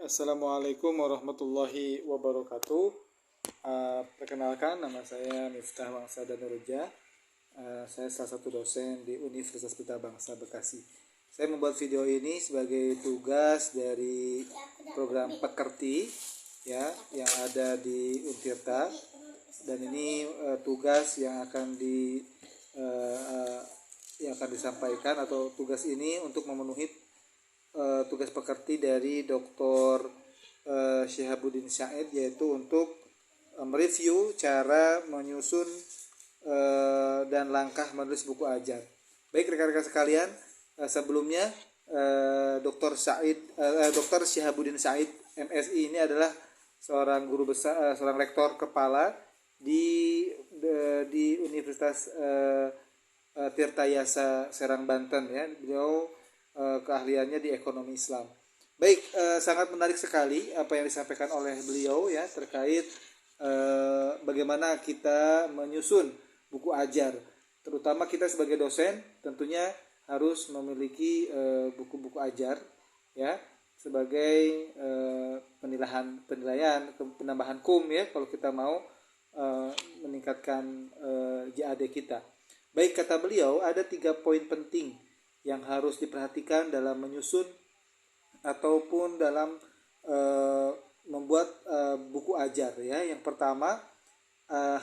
Assalamualaikum warahmatullahi wabarakatuh. Perkenalkan, nama saya Miftah Wangsa Danureja. Saya salah satu dosen di Universitas Pelita Bangsa Bekasi. Saya membuat video ini sebagai tugas dari program Pekerti ya, yang ada di Untirta. Dan ini tugas yang akan disampaikan, atau tugas ini untuk memenuhi tugas pekerti dari Dr. Syihabuddin Said, yaitu untuk mereview cara menyusun dan langkah menulis buku ajar. Baik rekan-rekan sekalian, sebelumnya Dr. Syihabuddin Said MSI ini adalah seorang guru besar, seorang rektor kepala di Universitas Tirtayasa Serang, Banten ya. Beliau keahliannya di ekonomi Islam. Baik, sangat menarik sekali apa yang disampaikan oleh beliau ya, terkait bagaimana kita menyusun buku ajar. Terutama kita sebagai dosen tentunya harus memiliki buku-buku ajar ya, sebagai penilaian penambahan KUM ya, kalau kita mau meningkatkan JAD kita. Baik, kata beliau ada 3 poin penting yang harus diperhatikan dalam menyusun ataupun dalam membuat buku ajar ya. Yang pertama,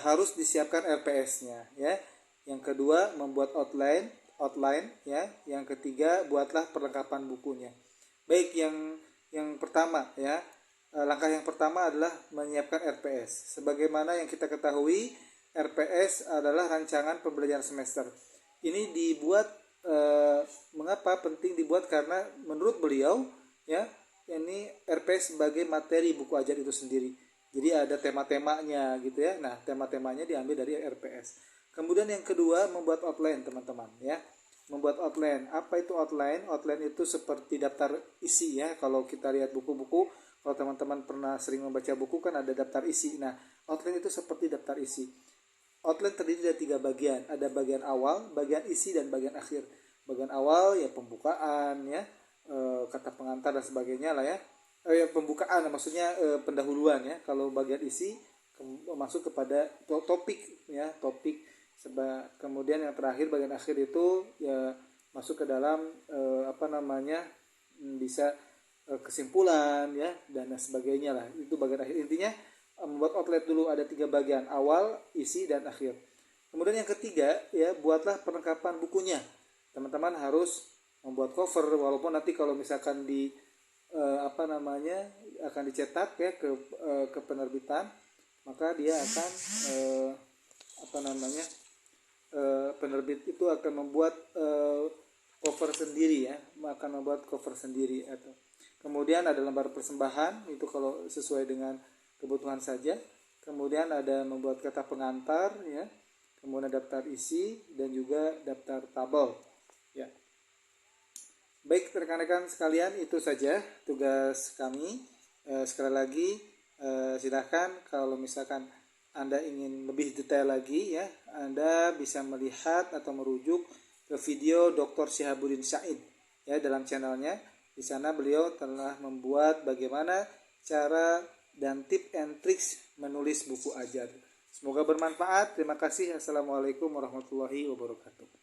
harus disiapkan RPS-nya ya. Yang kedua, membuat outline ya. Yang ketiga, buatlah perlengkapan bukunya. Baik, yang pertama ya, langkah yang pertama adalah menyiapkan RPS. Sebagaimana yang kita ketahui, RPS adalah rancangan pembelajaran semester. Ini dibuat mengapa penting dibuat? Karena menurut beliau ya, ini RPS sebagai materi buku ajar itu sendiri. Jadi ada tema-temanya gitu ya. Nah, tema-temanya diambil dari RPS. Kemudian yang kedua, membuat outline, teman-teman ya. Membuat outline. Apa itu outline? Outline itu seperti daftar isi ya. Kalau kita lihat buku-buku, kalau teman-teman pernah sering membaca buku kan ada daftar isi. Nah, outline itu seperti daftar isi. Outline terdiri dari 3 bagian. Ada bagian awal, bagian isi, dan bagian akhir. Bagian awal ya pembukaan ya, kata pengantar dan sebagainya lah ya. Pembukaan maksudnya pendahuluan ya. Kalau bagian isi masuk kepada topik ya, topik. Kemudian yang terakhir, bagian akhir itu ya masuk ke dalam bisa kesimpulan ya, dan sebagainya lah. Itu bagian akhir. Intinya membuat outline dulu ada 3 bagian, awal, isi, dan akhir. Kemudian yang ketiga ya, buatlah perlengkapan bukunya. Teman-teman harus membuat cover, walaupun nanti kalau misalkan akan dicetak ya ke penerbitan, maka dia akan penerbit itu akan membuat cover sendiri ya, akan membuat cover sendiri. Atau kemudian ada lembar persembahan, itu kalau sesuai dengan kebutuhan saja. Kemudian ada membuat kata pengantar ya, kemudian daftar isi, dan juga daftar tabel ya. Baik rekan-rekan sekalian, itu saja tugas kami. Sekali lagi silakan kalau misalkan Anda ingin lebih detail lagi ya, Anda bisa melihat atau merujuk ke video Dr. Syihabuddin Said ya, dalam channelnya. Di sana beliau telah membuat bagaimana cara dan tips and tricks menulis buku ajar. Semoga bermanfaat. Terima kasih. Assalamualaikum warahmatullahi wabarakatuh.